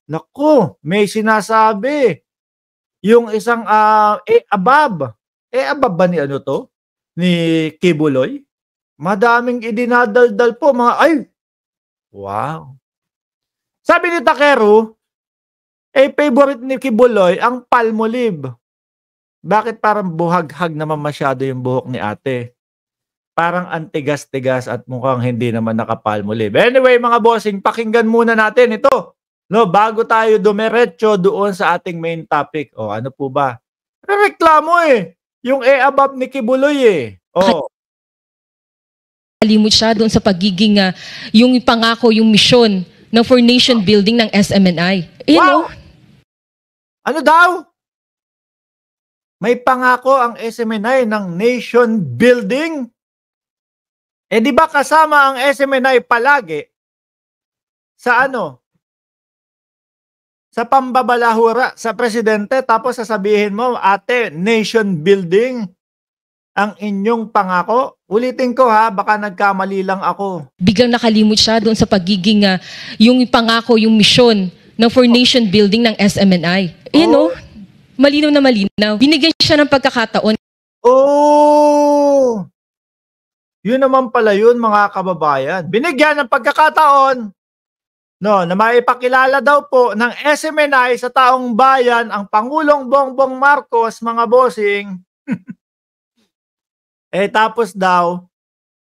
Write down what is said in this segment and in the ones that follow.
Naku, may sinasabi yung isang, abab. Abab ba ni ano 'to, ni Kibuloy? Madaming idinadaldal po mga ay, wow. Sabi ni Takeru, favorite ni Kibuloy ang Palmolive. Bakit parang buhaghag naman masyado yung buhok ni ate? Parang ang tigas-tigas at mukhang hindi naman naka-Palmolive. Anyway mga bossing, pakinggan muna natin ito, 'no, bago tayo dumiretso doon sa ating main topic. O ano po ba? Rereklamo, yung abab ni Kibuloy, Oh. Nakalimot siya doon sa pagiging yung pangako, yung misyon ng for nation building ng SMNI. Wow! Ano daw? May pangako ang SMNI ng nation building? Di ba kasama ang SMNI palagi sa ano? Sa pambabalahura sa presidente, tapos sasabihin mo, ate, nation building ang inyong pangako? Ulitin ko ha, baka nagkamali lang ako. Biglang nakalimot siya doon sa pagiging yung pangako, yung misyon ng for nation building ng SMNI. Malinaw na malinaw. Binigyan siya ng pagkakataon. Oh! Yun naman pala yun mga kababayan. Binigyan ng pagkakataon, no, na maipakilala daw po ng SMNI sa taong bayan ang Pangulong Bongbong Marcos, mga bossing. Tapos daw,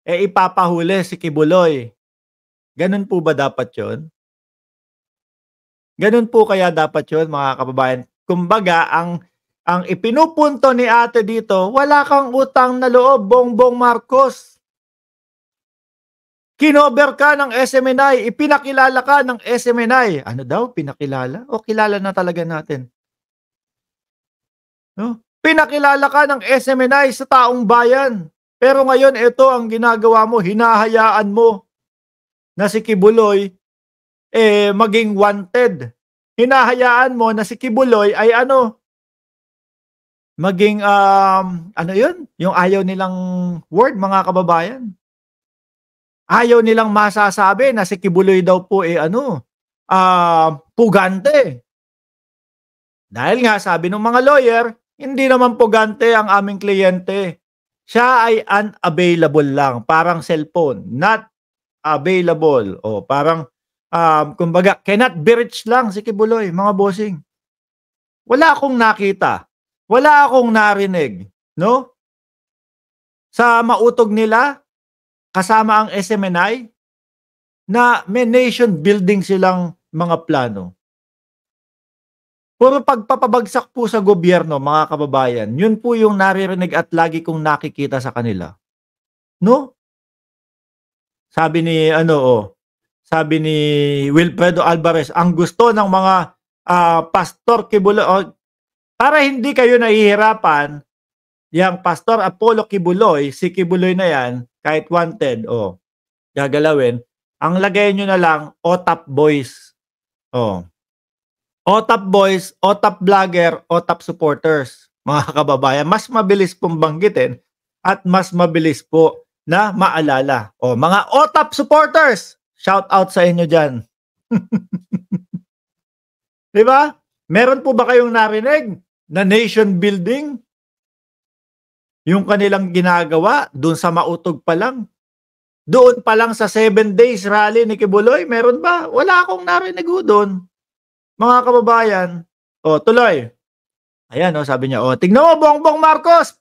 ipapahuli si Kibuloy. Ganun po ba dapat yun? Ganun po kaya dapat yun mga kababayan? Kumbaga, ang ipinupunto ni ate dito, wala kang utang na loob, Bongbong Marcos. Kinover ka ng SMNI, ipinakilala ka ng SMNI. Ano daw, pinakilala? O kilala na talaga natin? No? Pinakilala ka ng SMNI sa taong bayan. Pero ngayon, ito ang ginagawa mo, hinahayaan mo na si Kibuloy maging wanted. Hinahayaan mo na si Kibuloy ay maging, ano yun? Yung ayaw nilang word, mga kababayan. Ayaw nilang masasabi na si Kibuloy daw po pugante. Dahil nga sabi ng mga lawyer, hindi naman pugante ang aming kliyente. Siya ay unavailable lang, parang cellphone, not available. O parang kumbaga cannot be reached lang si Kibuloy, mga bossing. Wala akong nakita, wala akong narinig, no? Sa mautog nila kasama ang SMNI na may nation building silang mga plano. Puro pagpapabagsak po sa gobyerno, mga kababayan. Yun po yung naririnig at lagi kong nakikita sa kanila. No? Sabi ni sabi ni Wilfredo Alvarez, ang gusto ng mga Pastor Kibuloy, para hindi kayo nahihirapan, yung Pastor Apollo Kibuloy, si Kibuloy na yan, kahit wanted, gagalawin, ang lagay nyo na lang, OTAP Boys. OTAP Boys, OTAP Vlogger, OTAP Supporters. Mga kababayan, mas mabilis pong banggitin at mas mabilis po na maalala. Mga OTAP Supporters, shout out sa inyo dyan. Diba? Meron po ba kayong narinig na nation building? Yung kanilang ginagawa, doon sa mautog pa lang. Doon pa lang sa 7 days rally ni Kibuloy, meron ba? Wala akong narinig doon. Mga kababayan, tuloy. Ayan, sabi niya, tignan mo, Bongbong Marcos,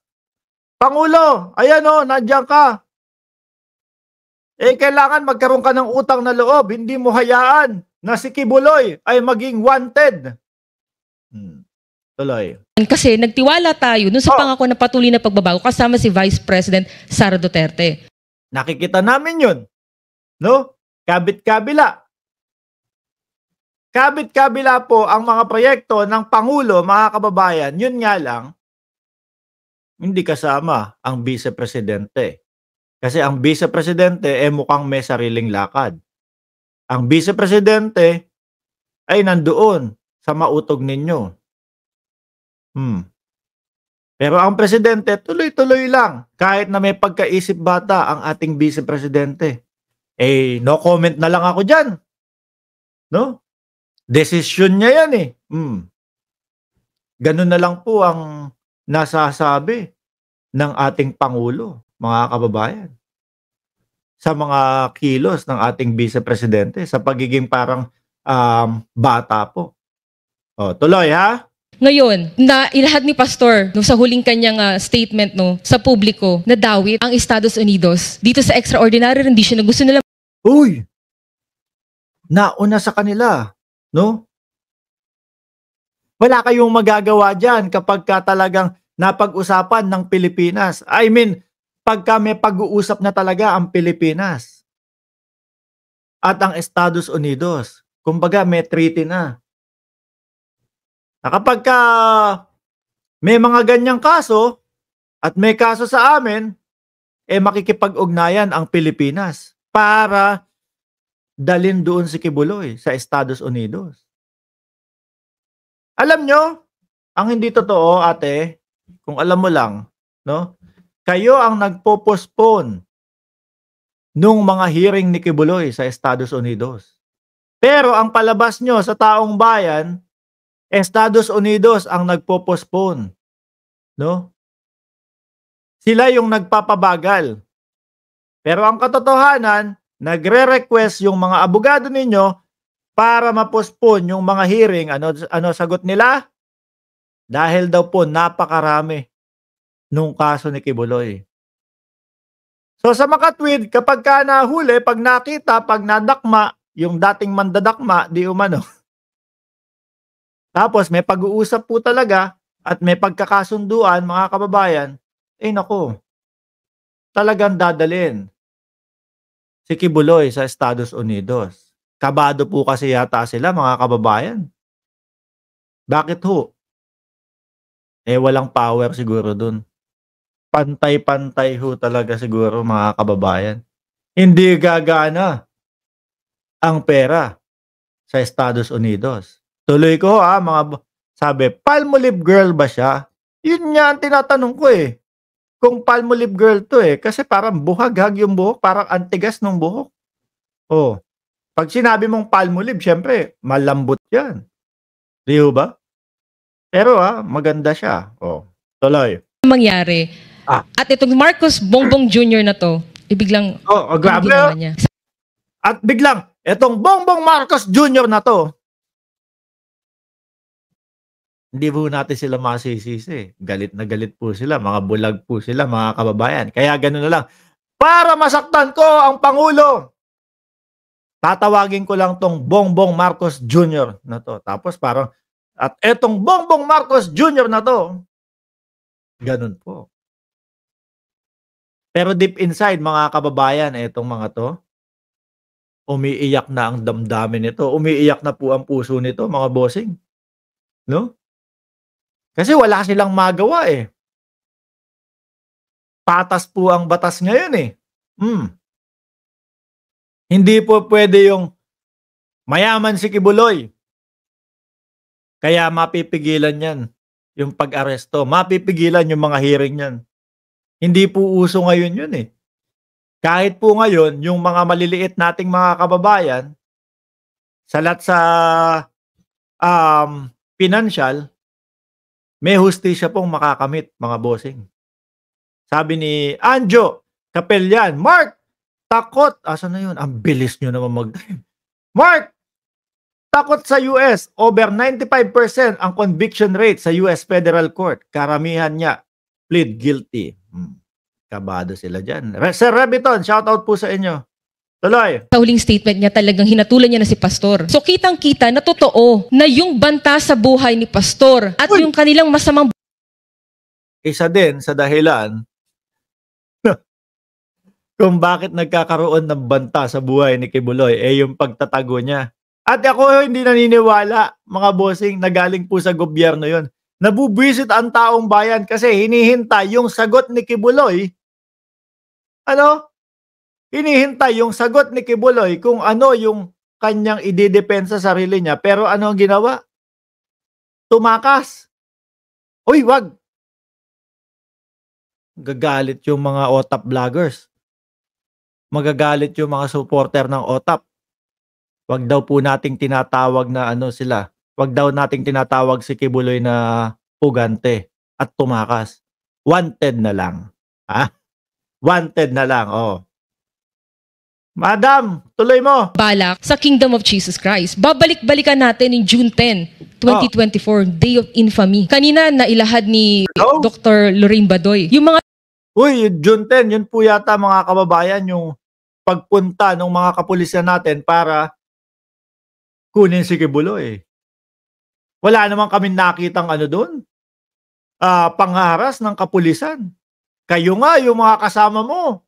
Pangulo, ayan, nandiyan ka. Kailangan magkaroon ka ng utang na loob, hindi mo hayaan na si Kibuloy ay maging wanted. Tuloy. Kasi nagtiwala tayo dun sa pangako na patuloy na pagbabago kasama si Vice President Sara Duterte. Nakikita namin yun. No? Kabit-kabila. Kabit-kabila po ang mga proyekto ng Pangulo, mga kababayan. Yun nga lang, hindi kasama ang Vice Presidente. Kasi ang Vice Presidente mukhang may sariling lakad. Ang Vice Presidente ay nandoon sa mautog ninyo. Pero ang Presidente, tuloy-tuloy lang. Kahit na may pagkaisip bata ang ating Vice Presidente. No comment na lang ako dyan. No? Desisyon niya yan eh. Ganun na lang po ang nasasabi ng ating Pangulo, mga kababayan, sa mga kilos ng ating Vice Presidente sa pagiging parang bata po. O, tuloy ha? Ngayon, na ilahad ni Pastor no, sa huling kanyang statement no, sa publiko na dawit ang Estados Unidos dito sa extraordinary rendition na gusto nila. Uy! Nauna sa kanila, no? Wala kayong magagawa dyan kapag ka talagang napag-usapan ng Pilipinas. I mean, pagka may pag-uusap na talaga ang Pilipinas at ang Estados Unidos. Kumbaga may treaty na. Kapag ka may mga ganyang kaso at may kaso sa amin, makikipag-ugnayan ang Pilipinas para dalhin doon si Kibuloy sa Estados Unidos. Alam nyo, ang hindi totoo, ate, kung alam mo lang, no? Kayo ang nagpo-postpone nung mga hearing ni Kibuloy sa Estados Unidos. Pero ang palabas nyo sa taong bayan, Estados Unidos ang nagpo-postpone, no? Sila yung nagpapabagal. Pero ang katotohanan, nagre-request yung mga abogado ninyo para ma-postpone yung mga hearing. Ano sagot nila? Dahil daw po napakarami nung kaso ni Kibuloy. So sa makatwid, kapag ka nahuli, pag nakita, pag nadakma, yung dating mandadakma, di umano. Tapos may pag-uusap po talaga at may pagkakasunduan, mga kababayan, nako, talagang dadalhin si Kibuloy sa Estados Unidos. Kabado po kasi yata sila, mga kababayan. Bakit ho? Walang power siguro dun. Pantay-pantay ho talaga siguro, mga kababayan. Hindi gagana ang pera sa Estados Unidos. Tuloy ko sabi, Palmolive girl ba siya? Yun nga ang tinatanong ko eh. Kung Palmolive girl to kasi parang buhaghag yung buhok, parang antigas ng buhok. Pag sinabi mong Palmolive, syempre, malambot yan. Di ba? Pero maganda siya. Tuloy. Mangyari. At itong Marcos Bongbong Jr. na to, biglang grabe. ginawa niya. At biglang, itong Bongbong Marcos Jr. na to, hindi po natin sila masisisi. Galit na galit po sila. Mga bulag po sila, mga kababayan. Kaya gano'n na lang. Para masaktan ko ang Pangulo, tatawagin ko lang tong Bongbong Marcos Jr. na to. Tapos parang, at etong Bongbong Marcos Jr. na to, ganun po. Pero deep inside, mga kababayan, etong mga to, umiiyak na ang damdamin nito. Umiiyak na po ang puso nito, mga bossing. No? Kasi wala silang magawa Patas po ang batas ngayon Hindi po pwede yung mayaman si Kibuloy. Kaya mapipigilan yan yung pag-aresto. Mapipigilan yung mga hearing yan. Hindi po uso ngayon yun Kahit po ngayon, yung mga maliliit nating mga kababayan, salat sa financial, may hustisya pong makakamit, mga bossing. Sabi ni Anjo Capellan, Mark, takot. Asan na yun? Ang bilis nyo naman mag-time. Mark, takot sa US. Over 95% ang conviction rate sa US Federal Court. Karamihan niya plead guilty. Kabado sila dyan. Sir Rebiton, shoutout po sa inyo. Tuloy. Sa huling statement niya, talagang hinatulan niya na si Pastor. So kitang-kita na totoo na yung banta sa buhay ni Pastor at yung kanilang masamang isa din sa dahilan kung bakit nagkakaroon ng banta sa buhay ni Kibuloy yung pagtatago niya. At ako hindi naniniwala, mga bossing, na galing po sa gobyerno yon. Nabubwisit ang taong bayan kasi hinihintay yung sagot ni Kibuloy. Hinihintay yung sagot ni Kibuloy kung ano yung kanyang ididepensa sa sarili niya. Pero ano ang ginawa? Tumakas. Uy, wag. Gagalit yung mga OTAP vloggers. Magagalit yung mga supporter ng OTAP. Wag daw po nating tinatawag na ano sila, wag daw nating tinatawag si Kibuloy na pugante at tumakas. Wanted na lang. Ha? Wanted na lang, oh. Madam, tuloy mo. balak sa Kingdom of Jesus Christ. Babalik-balikan natin in June 10, 2024, Day of Infamy. Kanina nailahad ni Hello? Dr. Lorraine Badoy. Yung mga Uy, yung June 10, yun po yata mga kababayan yung pagpunta ng mga kapulisan natin para kunin si Kibuloy. Wala naman kami nakitang ano doon. Pangharas ng kapulisan. Kayo nga, yung mga kasama mo.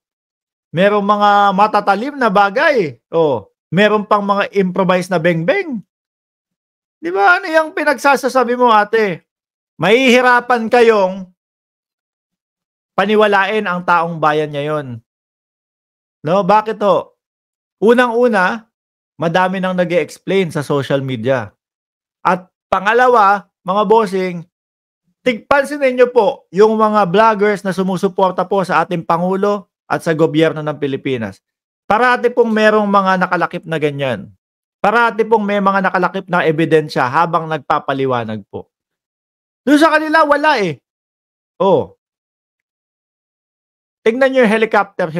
Merong mga matatalim na bagay. Meron pang mga improvised na beng-beng. Di ba? Ano yung pinagsasasabi mo, ate? Mahihirapan kayong paniwalain ang taong bayan ngayon. No, bakit to? Unang-una, madami nang nag-e-explain sa social media. At pangalawa, mga bossing, tigpansin ninyo po yung mga vloggers na sumusuporta po sa ating Pangulo at sa gobyerno ng Pilipinas. Parati pong merong mga nakalakip na ganyan. Parati pong may mga nakalakip na ebidensya habang nagpapaliwanag po. Doon sa kanila, wala eh. Tingnan nyo yung helicopter.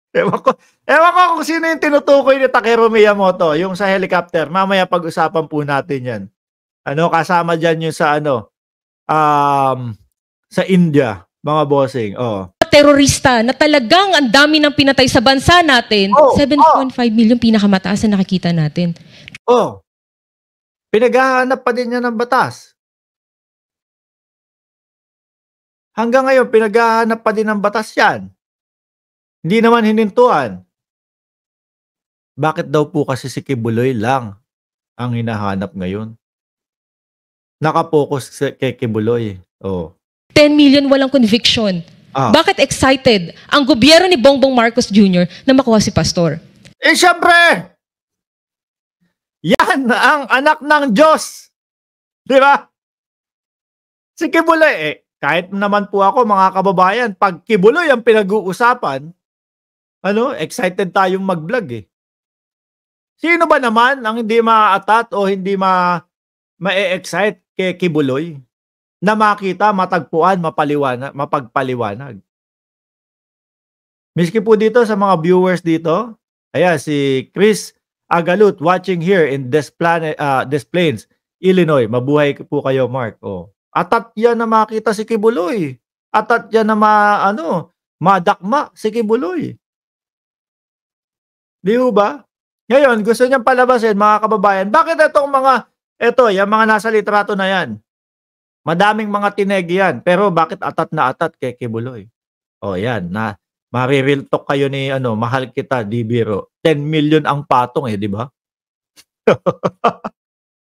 Ewan ko kung sino yung tinutukoy ni Takeru Miyamoto, yung sa helicopter. Mamaya pag-usapan po natin yan. Kasama dyan yung sa sa India, mga bossing. terorista na talagang ang dami ng pinatay sa bansa natin, 7.5 million pinakamataas na nakikita natin. Pinaghahanap pa din niya ng batas. Hanggang ngayon, pinaghahanap pa din ng batas yan. Hindi naman hinintuan. Bakit daw po kasi si Kibuloy lang ang hinahanap ngayon? Nakapokus kay Kibuloy. 10 million walang conviction. Bakit excited ang gobyerno ni Bongbong Marcos Jr. na makuha si Pastor? Siyempre! Yan ang anak ng Diyos. Di ba? Si Kibuloy, kahit naman po ako mga kababayan, pag Kibuloy ang pinag-uusapan, excited tayong mag-vlog eh. Sino ba naman ang hindi ma-atat o hindi ma-excite kay Kibuloy na makita, matagpuan, mapagpaliwanag? Miski po dito sa mga viewers dito, si Chris Agalut watching here in Des Plains, Illinois. Mabuhay po kayo, Mark. Atat yan na makita si Kibuloy. Atat yan na madakma si Kibuloy. Di ba? Ngayon, gusto niyang palabasin, mga kababayan, bakit yung mga nasa litrato na yan? Madaming mga tineg yan, pero bakit atat na atat kay Kibuloy? Yan, marireal talk kayo ni mahal kita, di biro. 10 million ang patong di ba?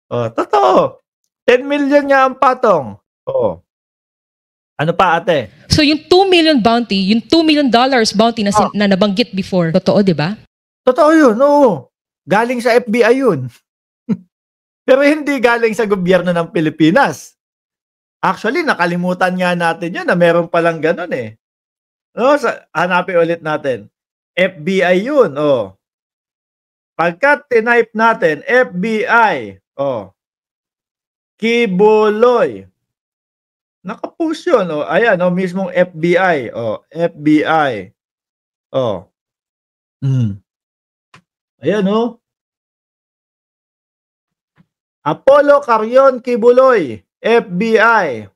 Totoo. 10 million nga ang patong. Ano pa, ate? So yung 2 million bounty, yung $2 million bounty na nabanggit before, totoo, di ba? Totoo yun, galing sa FBI yun. Pero hindi galing sa gobyerno ng Pilipinas. Actually, nakalimutan nga natin yun na meron palang ganun eh. Hanapin ulit natin. FBI yun, Pagka tinype natin, FBI, Kibuloy. Nakapost yun, Ayan, mismong FBI, FBI. Ayan, Apollo Carion Kibuloy, FBI.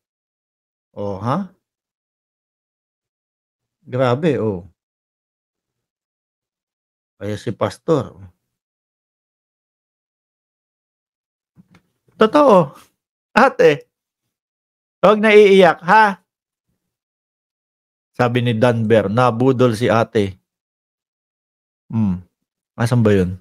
Grabe, Kaya si Pastor. Totoo. Ate, huwag naiiyak, ha? Sabi ni Danber, nabudol si ate. Asan ba yun?